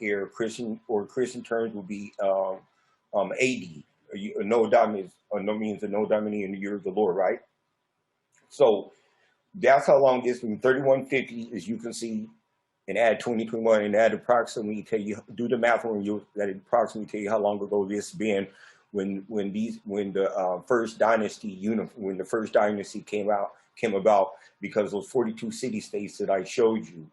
era. Christian terms would be AD. No means a no Domini in the year of the Lord, right? So that's how long this from 3150, as you can see, and add 2021 and add approximately, tell you, do the math when you that approximately tell you how long ago this been when the first dynasty came about, because those 42 city states that I showed you,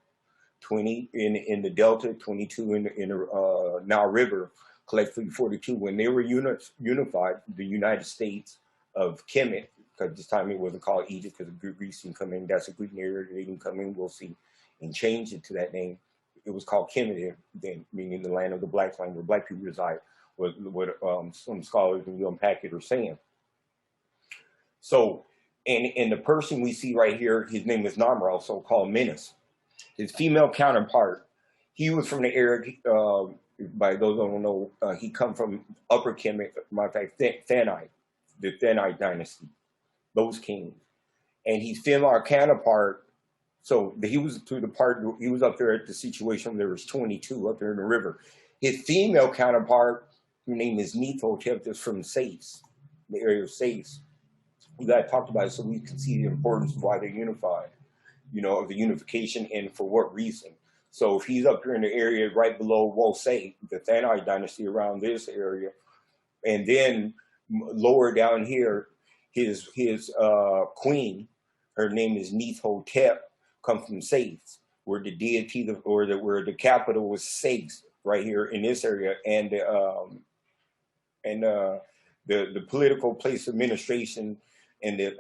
20 in the Delta, 22 in the Nile River, collectively 42, when they were unified, the United States of Kemet, because this time it wasn't called Egypt because the Greeks didn't come in. That's a Greek narrative. They didn't come in. We'll see, and change it to that name. It was called Kemet then, meaning the land of the blacks, land where black people reside. What some scholars, when you unpack it, are saying. So, and the person we see right here, his name is Namra, also called Menes. His female counterpart, he was from the area. By those who don't know, he come from Upper Kemet, matter of fact, Thanite, the Thanite dynasty, those kings. And his female counterpart, so he was up there at the situation where there was 22 up there in the river. His female counterpart, her name is Neith-Hotep, is from Sais, the area of Sais. We got talked about it so we can see the importance of why they're unified, you know, of the unification and for what reason. So if he's up here in the area right below, we'll say, the Thanite dynasty around this area, and then lower down here, his queen, her name is Neith-Hotep, come from Sais, where the deity, where the capital was Sais, right here in this area, and the political place of administration and it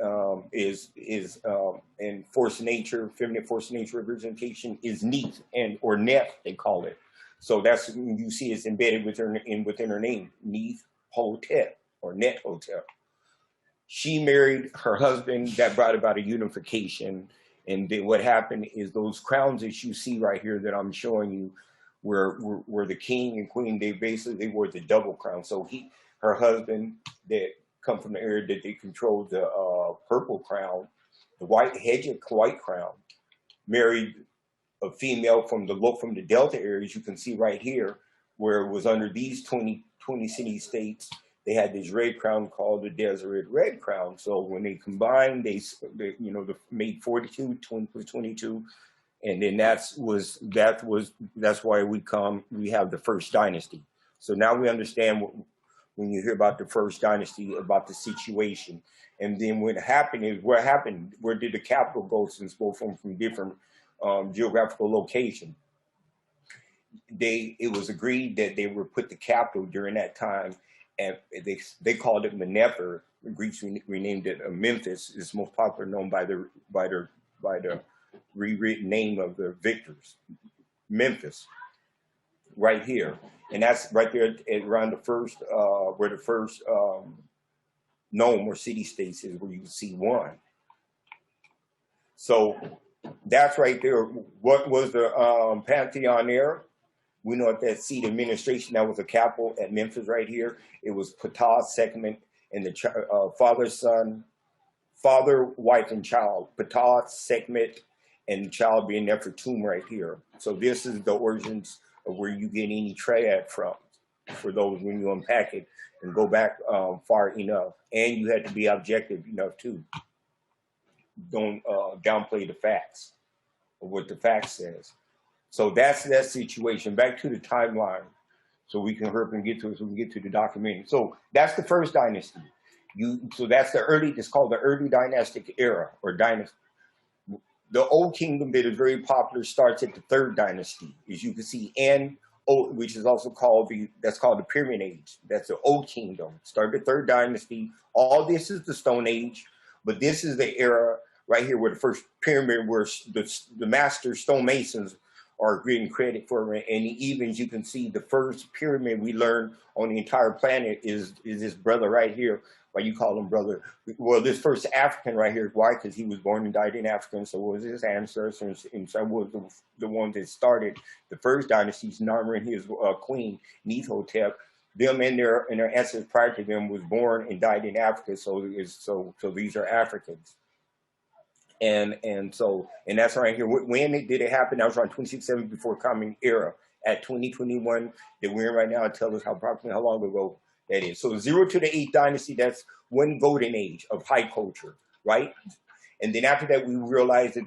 and force nature, feminine force nature representation is Neith, or Neff, they call it. So that's, you see it's embedded within her name, Neith-Hotep or Neith-Hotep. She married her husband. That brought about a unification. And then what happened is those crowns that you see right here that I'm showing you were the king and queen. They wore the double crown. So her husband that come from the area that they controlled the purple crown, the white crown, married a female from the Delta areas. You can see right here where it was under these 20 city states. They had this red crown called the Deseret Red Crown. So when they combined, they made 42, 20 plus 22, and then that's why we have the first dynasty. So now we understand when you hear about the first dynasty, about the situation. And then what happened? Where did the capital go, since both from different geographical location? It was agreed that they would put the capital during that time, and they called it Menefer. The Greeks renamed it Memphis. It's most popular, known by the rewritten name of the victors, Memphis, right here. And that's right there around the first, where the first nome or city states is, where you can see one. So that's right there. What was the Pantheon there? We know at that seat administration, that was a capital at Memphis right here. It was Ptah, Sekhmet, and the father, wife, and child. Ptah, Sekhmet, and the child being Nefertum right here. So this is the origins of where you get any triad from, for those when you unpack it and go back far enough. And you had to be objective enough too. Don't downplay the facts of what the fact says. So that's that situation. Back to the timeline, so we can hurry and get to it, so we can get to the documentary. So that's the first dynasty. So that's it's called the early dynastic era, or dynasty. The Old Kingdom that is very popular starts at the third dynasty, as you can see, which is also called that's called the Pyramid Age. That's the Old Kingdom. Started the third dynasty. All this is the Stone Age, but this is the era right here where the first pyramid, where the master stonemasons are getting credit for it. And even, as you can see, the first pyramid we learned on the entire planet is this brother right here. Why you call him brother? Well, this first African right here. Why? Because he was born and died in Africa, and so was his ancestors, and so was the one that started the first dynasties. Narmer and his queen, Neith-Hotep. Them and their ancestors prior to them was born and died in Africa. So these are Africans. And that's right here. When did it happen? That was around 2670 before Common Era. at 2021 that we're in right now tell us approximately how long ago that is. So 0 to the 8th dynasty, that's one golden age of high culture, right? And then after that, we realized that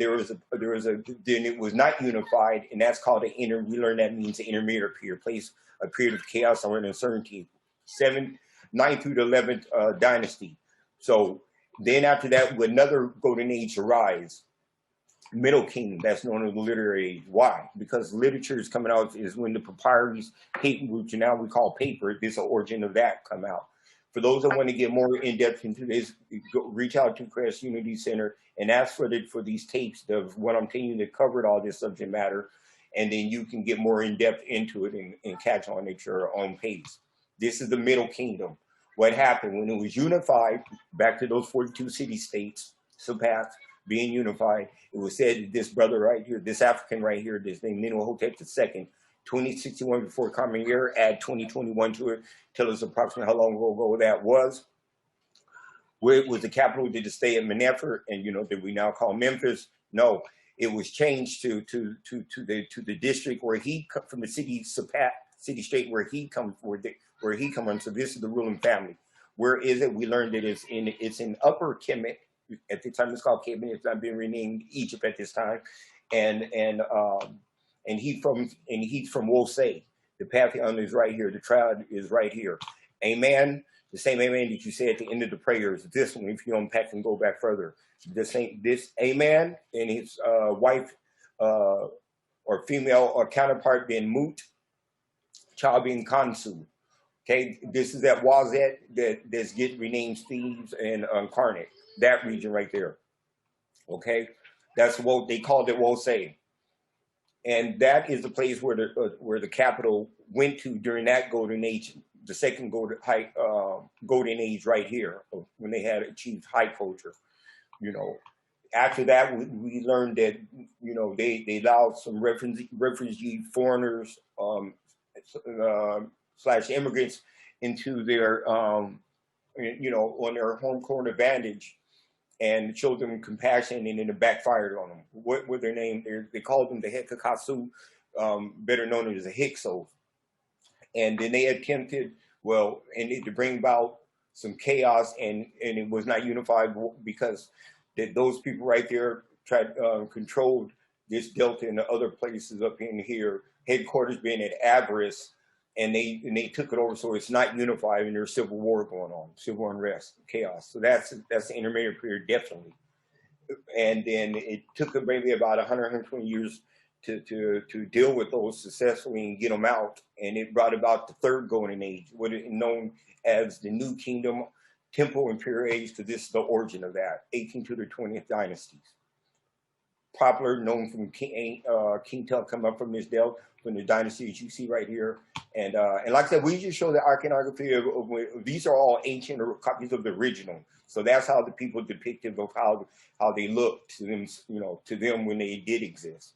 then it was not unified, and that's called we learned that means the intermediate period, a period of chaos or uncertainty. 9th through the 11th dynasty. So then after that, another golden age arise. Middle Kingdom, that's known as the literary age. Why? Because literature is coming out is when the papyrus, which now we call paper, this origin of that come out. For those that want to get more in depth into this, reach out to Crest Unity Center and ask for these tapes of what I'm telling you that covered all this subject matter, and then you can get more in depth into it and catch on at your own pace. This is the Middle Kingdom. What happened when it was unified, back to those 42 city-states, surpassed, being unified, it was said that this brother right here, this African right here, this named Amenhotep II, 2061 before Common Year, add 2021 to it, tell us approximately how long ago that was. Where it was the capital, did it stay at Mennefer, and that we now call Memphis? No, it was changed to the district where he from the city state where he comes from. So this is the ruling family. Where is it? We learned that it's in Upper Kemet. At the time it's called Kemet. It's not been renamed Egypt at this time, and he's from Wosei. The pantheon is right here. The tribe is right here. Amen. The same amen that you say at the end of the prayers. This one, if you unpack and go back further, this amen and his wife or female or counterpart being Mut, child being Kansu. Okay, this is that Wazet that's getting renamed Thebes and Incarnate. That region right there. Okay, that's what they called it Wosei. And that is the place where the capital went to during that golden age, the second golden age right here, when they had achieved high culture. After that, we learned that they allowed some refugee foreigners / immigrants into their on their home court advantage, and showed them compassion, and then it backfired on them. What were their name? They called them the Hekakasu, better known as the Hyksos. And then they attempted, to bring about some chaos, and it was not unified because those people right there tried controlled this delta and the other places up in here, headquarters being at Avarice, and they took it over, so it's not unified, and there's civil war going on, civil unrest, chaos. So that's the intermediate period, definitely. And then it took maybe about 120 years to deal with those successfully and get them out, and it brought about the third golden age, what is known as the New Kingdom, Temple Imperial Age, because this is the origin of that, 18th to the 20th dynasties. Popular, known from King Tut, come up from this delta, from the dynasties you see right here. And like I said, we just show the iconography of these are all ancient copies of the original. So that's how the people depicted of how they looked to them, to them when they did exist.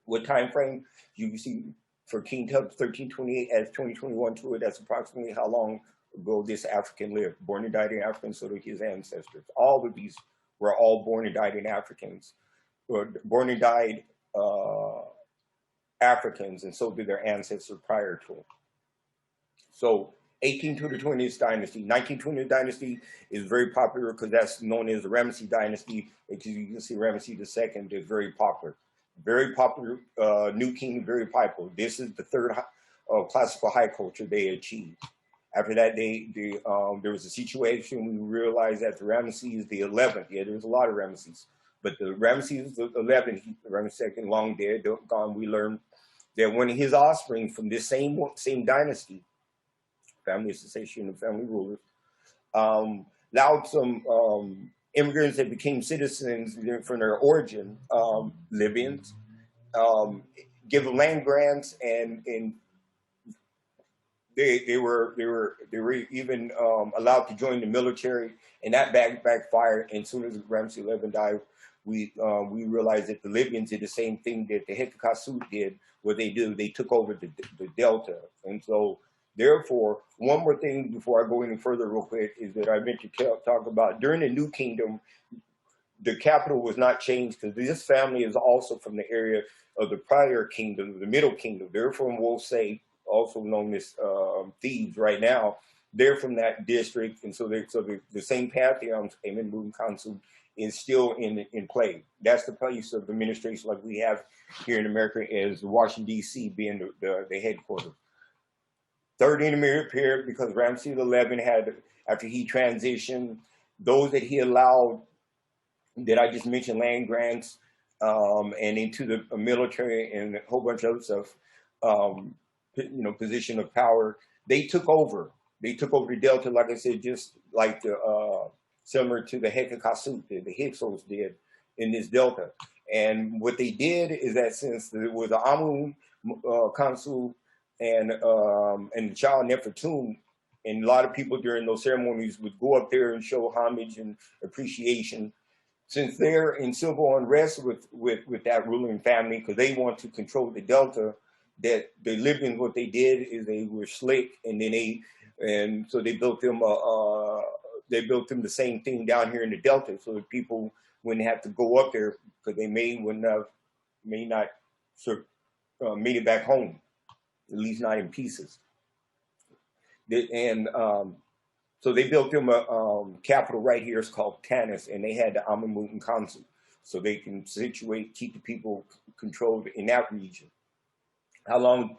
What time frame? You can see for King Tut 1328 as 2021 to it, that's approximately how long ago this African lived. Born and died in Africa, and so did his ancestors. All of these were all born and died in Africans. Or born and died Africans, and so did their ancestors prior to them. So 18th to the 20th dynasty. 1920th dynasty is very popular because that's known as the Ramesses dynasty, because you can see Ramesses II is very popular. Very popular, New Kingdom, very popular. This is the third classical high culture they achieved. After that, there was a situation we realized that the Ramesses the 11th, there was a lot of Ramesses, but the Ramesses the 11th, Ramesses II, long dead, gone, we learned that one of his offspring from this same dynasty, family association of family rulers, allowed some immigrants that became citizens from their origin, Libyans, give them land grants, and they were even allowed to join the military, and that backfired. And as soon as Ramesses XI died, we realized that the Libyans did the same thing that the Hekakasu did. What they do, they took over the delta, and so therefore, one more thing before I go any further real quick is that I meant to talk about during the New Kingdom, the capital was not changed because this family is also from the area of the prior kingdom, the Middle Kingdom. They're from Wolsey, also known as Thebes right now. They're from that district, and so the same pantheon, Amen Council, is still in play. That's the place of administration like we have here in America, as Washington, D.C. being the headquarters. Third intermediate period, because Ramses XI had, after he transitioned, those that he allowed, that I just mentioned, land grants, and into the military and a whole bunch of other stuff, position of power, they took over. They took over the Delta, like I said, just like similar to the Hekakasut, the Hyksos did in this Delta. And what they did is that since there was the Amun Council and the child Nefertum, and a lot of people during those ceremonies would go up there and show homage and appreciation. Since they're in civil unrest with that ruling family, because they want to control the Delta, that the Libyans, what they did is they were slick, and then so they built them the same thing down here in the Delta, so that people wouldn't have to go up there, because they may not made it back home, at least not in pieces. So they built them a capital right here. It's called Tanis, and they had the Amun Council, so they can keep the people controlled in that region. How long?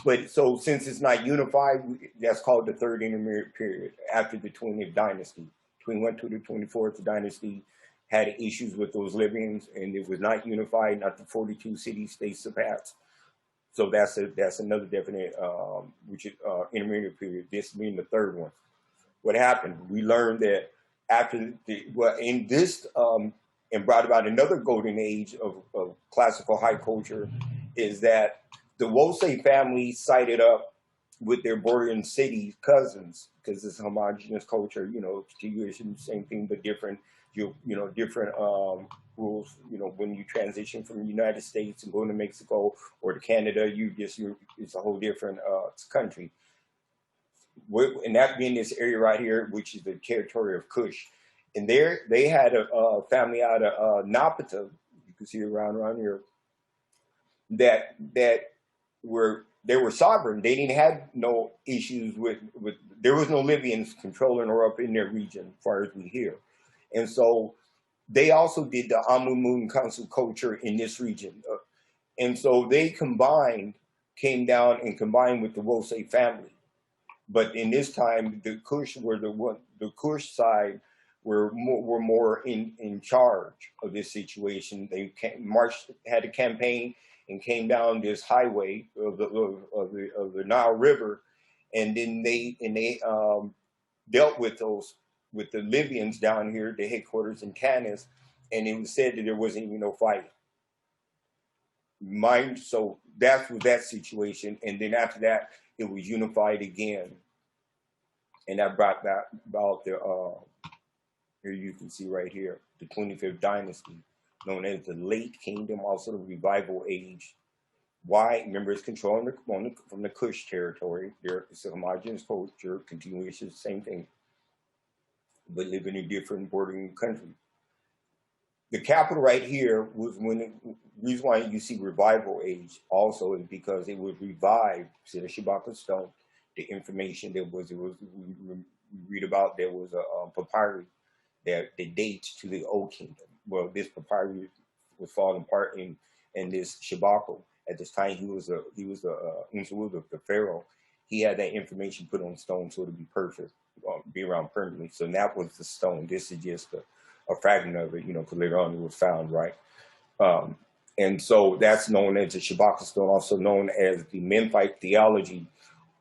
But so since it's not unified, that's called the third intermediate period after the 20th dynasty. 21 to the 24th dynasty had issues with those Libyans, and it was not unified, not the 42 city-states surpassed. So that's another definite which is intermediate period. This being the third one. What happened? We learned that after in this and brought about another golden age of classical high culture, is that the Wolsey family sided up with their bordering city cousins, because it's homogenous culture, continuation, same thing but different, different rules. When you transition from the United States and going to Mexico or to Canada, it's a whole different country. And that being this area right here, which is the territory of Kush, and they had a family out of Napata, you can see around here, that they were sovereign. They didn't have no issues with there was no Libyans controlling or up in their region, as far as we hear. And so they also did the Amun Council culture in this region. And so they came down and combined with the Wolsey family. But in this time, the Kush the Kush side were more in charge of this situation. They had a campaign and came down this highway of the Nile River, and then they dealt with the Libyans down here, the headquarters in Tanis, and it was said that there wasn't even no fighting. So that's with that situation, and then after that, it was unified again, and that brought that about the here you can see right here, the 25th dynasty, known as the Late Kingdom, also the Revival Age. Why? Remember, it's controlled from the Kush territory. It's a homogeneous culture, continuation, same thing, but living in different bordering countries. The capital right here was the reason why you see Revival Age also is because it was revived. See the Shabaka stone, the information we read about, there was a papyrus that dates to the Old Kingdom. Well, this papyrus was falling apart in this Shabaka. At this time, he was the pharaoh. He had that information put on stone so to be perfect, be around permanently. So that was the stone. This is just a fragment of it, because later on it was found, right? And so that's known as the Shabaka stone, also known as the Memphite theology,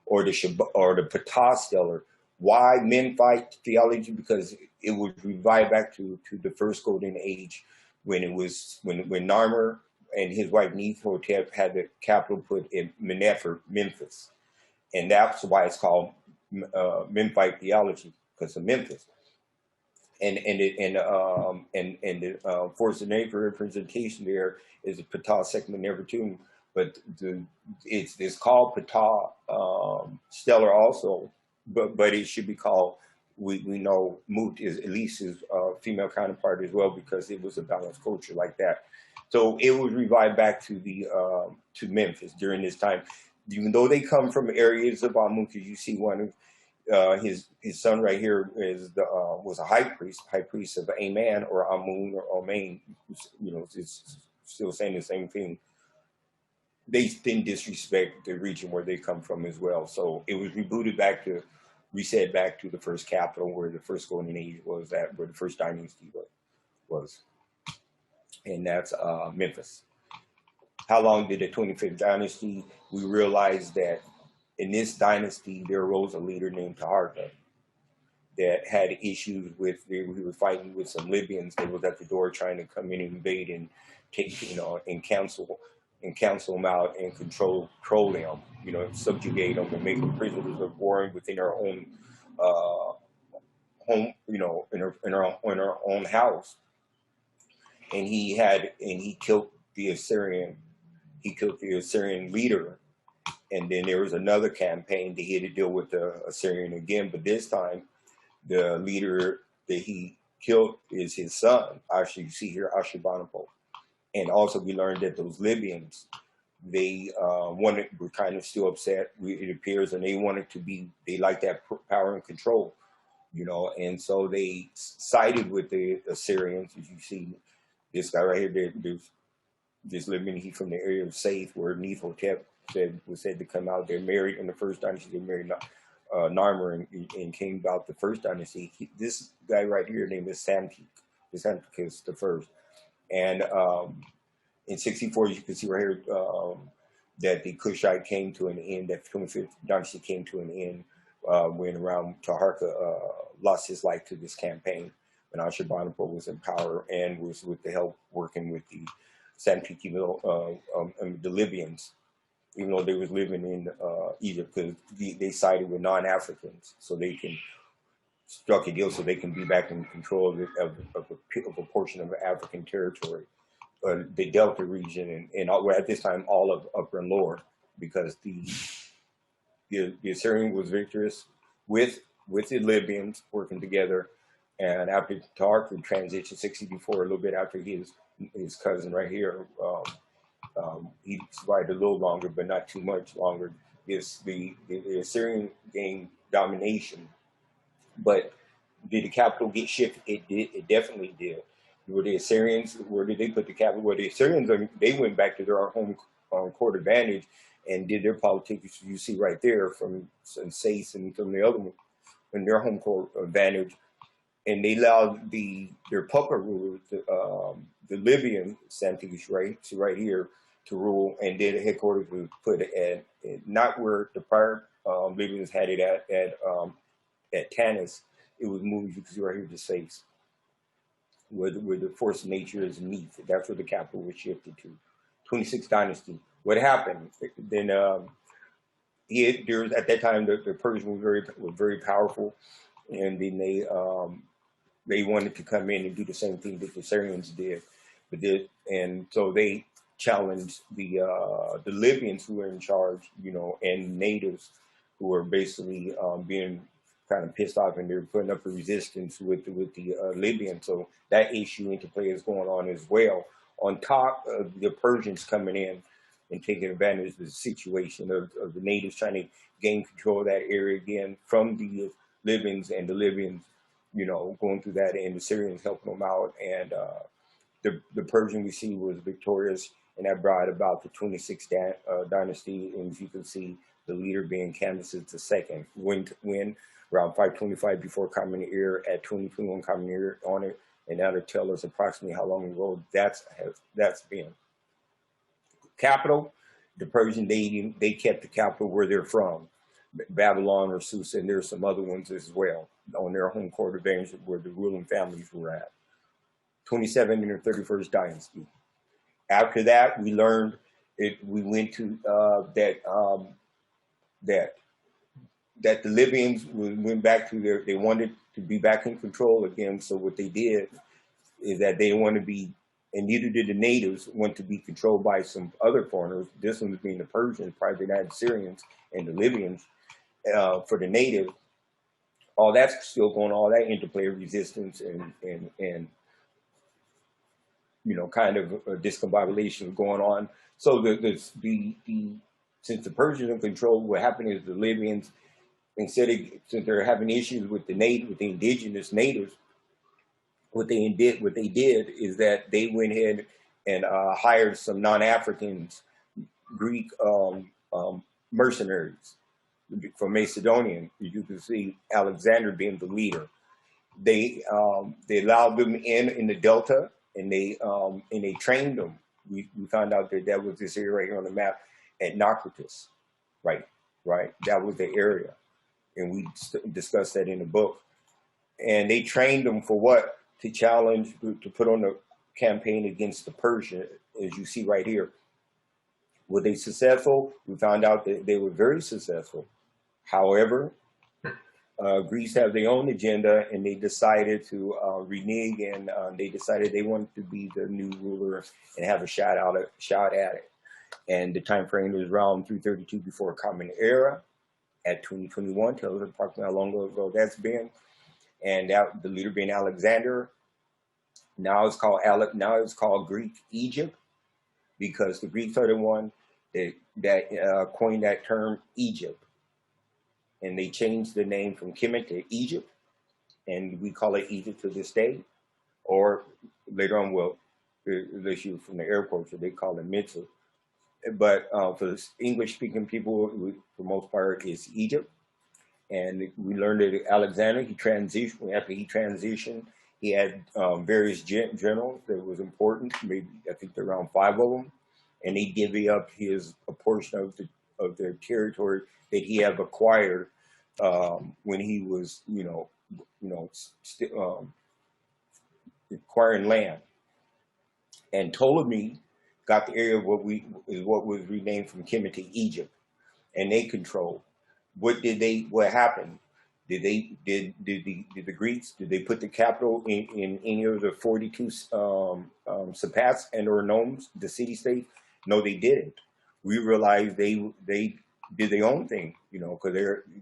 or the Ptah stellar. Why Memphite theology? Because it was revived back to the first golden age, when Narmer and his wife Nefertiti had the capital put in Memphis, and that's why it's called Memphite theology, because of Memphis. And the force of nature representation there is a Ptah segment Nefertum, but it's called Ptah stellar also, but it should be called we know moved at least his female counterpart as well, because it was a balanced culture like that. So it was revived back to the to Memphis during this time, even though they come from areas of Amun. Because you see one of his son right here is the was a high priest of Aman or Amun or Amen. You know, it's still saying the same thing. They didn't disrespect the region where they come from as well. So it was rebooted back to, reset back to the first capital where the first golden age was at, where the first dynasty was. And that's Memphis. How long did the 25th dynasty? We realized that in this dynasty, there arose a leader named Taharka that had issues with, we were fighting with some Libyans. They was at the door trying to come in and invade and take, you know, and cancel them out and control them, you know, subjugate them and make them prisoners of war within our own home, you know, in our own house. And he killed the Assyrian. He killed the Assyrian leader. And then there was another campaign that he had to deal with the Assyrian again, but this time the leader that he killed is his son. Actually, you see here, Ashurbanipal. And also we learned that those Libyans, they were kind of still upset, it appears, and they wanted to be, they like that power and control, you know, and so they sided with the Assyrians. As you see, this guy right here, there's this Libyan, he from the area of Saith, where Nephotep was said to come out. They're married in the first dynasty. They married Narmer and came about the first dynasty. This guy right here named is Samticus the first. And in 64, you can see right here that the Kushite came to an end, that 25th dynasty came to an end when around Taharka lost his life to this campaign. When Ashurbanipal was in power and was with the help working with the Samtiki, the Libyans, even though they was living in Egypt, because they sided with non-Africans, so they can struck a deal so they can be back in control of a portion of African territory, the Delta region, and at this time all of Upper and Lower, because the Assyrian was victorious with the Libyans working together. And after Taharka transitioned 64, a little bit after his cousin right here, he survived a little longer, but not too much longer. The Assyrian gained domination, but did the capital get shifted? It did. It definitely did. Were the Assyrians? Where did they put the capital? Well, the Assyrians, they went back to their home court advantage and did their politics. You see right there from Sace and from the other one, in their home court advantage. And they allowed their puppet rulers, the Libyan Samticus right here, to rule, and then the headquarters was put at not where the prior Libyans had it at Tanis. It was moved, you can see right here, to Sace, where the force of nature is Neath. That's where the capital was shifted to. 26th dynasty. What happened? Then there was, at that time, the Persians were very powerful, and then they wanted to come in and do the same thing that the Syrians did, and so they challenged the Libyans who were in charge, you know, and natives who were basically being kind of pissed off, and they were putting up a resistance with the Libyans. So that issue interplay is going on as well. On top of the Persians coming in and taking advantage of the situation of the natives trying to gain control of that area again from the Libyans, and the Libyans, you know, going through that, and the Syrians helping them out. And the Persian we see was victorious, and that brought about the 26th dynasty. And as you can see, the leader being Cambyses II. When around 525 before Common Era, at 2021 Common Era on it, and that'll tell us approximately how long ago that's been. Capital, the Persian, they kept the capital where they're from, Babylon or Susa, and there's some other ones as well on their home court advantage where the ruling families were at. 27 and the 31st dynasty. After that, we learned we went to that the Libyans went back to they wanted to be back in control again. So what they did is that they want to be, and neither did the natives, want to be controlled by some other foreigners. This one being the Persians, probably the Syrians and the Libyans. For the native, all that's still going on, all that interplay of resistance and you know, kind of discombobulation going on. So since the Persians are in control, what happened is the Libyans, since they're having issues with with the indigenous natives, what they did is that they went ahead and hired some non-Africans, Greek mercenaries from Macedonian. You can see Alexander being the leader. They allowed them in the Delta, and they trained them. We found out that was this area right here on the map at Naucratis, right. That was the area, and we discussed that in the book. And they trained them for what? To challenge, to put on a campaign against the Persian, as you see right here. Were they successful? We found out that they were very successful. However, Greece have their own agenda, and they decided to renege, and they decided they wanted to be the new ruler and have a shot at it. And the time frame was around 332 before Common Era at 2021. Tells us approximately how long ago that's been. And that, the leader being Alexander. Now it's called Greek Egypt, because the Greeks are the one that coined that term Egypt. And they changed the name from Kemet to Egypt, and we call it Egypt to this day. Or later on, well, unless you're from the Arab culture, they call it Mitzvah. But for the English-speaking people, for the most part, it's Egypt. And we learned that Alexander, after he transitioned, he had various generals that was important, maybe I think there were around 5 of them, and he divvied up a portion of their territory that he had acquired when he was, acquiring land. And Ptolemy got the area of what was renamed from Kemet to Egypt, and they controlled. What happened? Did the Greeks, did they put the capital in any of the 42 Sapats and or nomes, the city-states? No, they didn't. We realized they did their own thing, because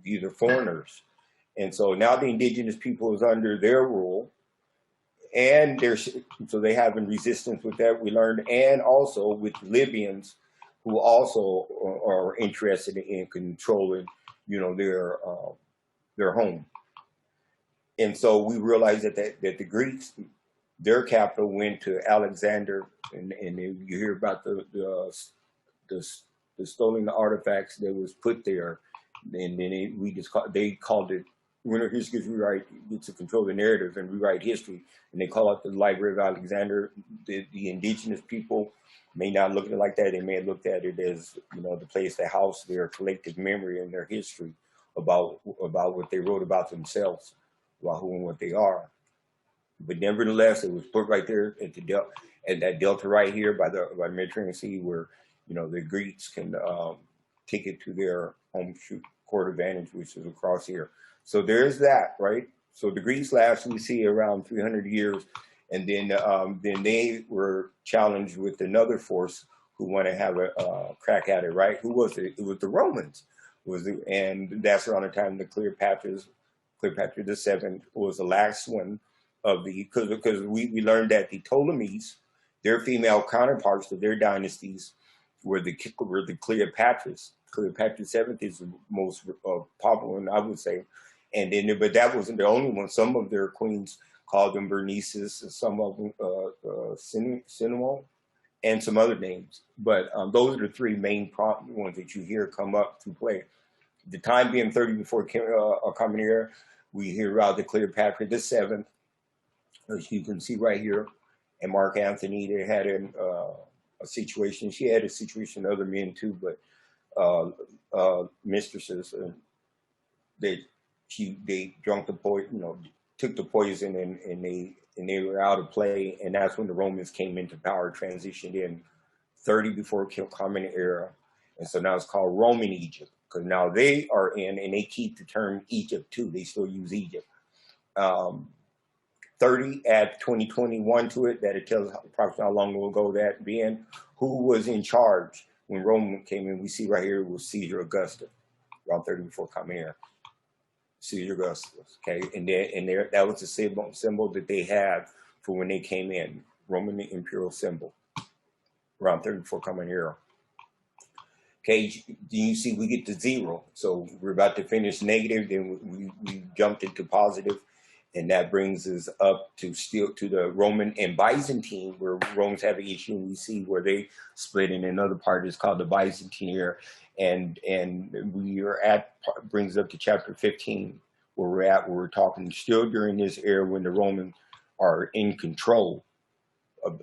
these are foreigners. And so now the indigenous people is under their rule, and so they have in resistance with that, we learned, and also with Libyans, who also are interested in controlling, their home. And so we realized that the Greeks, their capital went to Alexander, and you hear about the stolen artifacts that was put there, and then they called it, when history gets rewrite, gets to control the narrative and rewrite history, and they call it the Library of Alexander. The indigenous people may not look at it like that. They may have looked at it as, the place to house their collective memory and their history about what they wrote about themselves, about who and what they are. But nevertheless, it was put right there at that delta right here by the Mediterranean Sea, where the Greeks can take it to their home court advantage, which is across here. So there's that, right? So the Greeks last we see around 300 years, and then they were challenged with another force who want to have a crack at it, right? Who was it? It was the Romans. And that's around the time the Cleopatra VII was the last one of because we learned that the Ptolemies, their female counterparts of their dynasties were the Cleopatras. Cleopatra VII is the most popular one, I would say. And then, but that wasn't the only one. Some of their queens called them Bernices, some of them Cinnamon, and some other names. But those are the 3 main ones that you hear come up to play. The time being 30 before Common Era, we hear about the Cleopatra VII, as you can see right here, and Mark Antony. They had a situation. She had a situation with other men too, but mistresses. They drank the poison, took the poison, and they were out of play. And that's when the Romans came into power, transitioned in 30 before Common Era, and so now it's called Roman Egypt. Because now they are in, and they keep the term Egypt too. They still use Egypt. 30 add 2021 to it, that it tells approximately how long ago that being. Who was in charge when Rome came in? We see right here it was Caesar Augustus, around 30 before Common Era. Caesar Augustus. Okay, and there that was the symbol that they had for when they came in, Roman imperial symbol, around 34 Common Era. Okay, you see we get to 0. So we're about to finish negative, then we jumped into positive, and that brings us up to still to the Roman and Byzantine, where Romans have an issue, and we see where they split, and another part is called the Byzantine era. And we are at, brings up to chapter 15, where we're talking still during this era when the Romans are in control.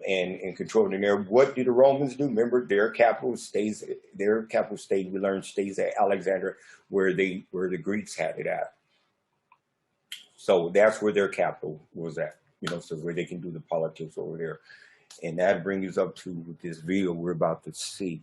And controlling there. What do the Romans do? Remember, their capital state, we learned, stays at Alexandria, where the Greeks had it at. So that's where their capital was at, you know, so where they can do the politics over there. And that brings us up to this video we're about to see.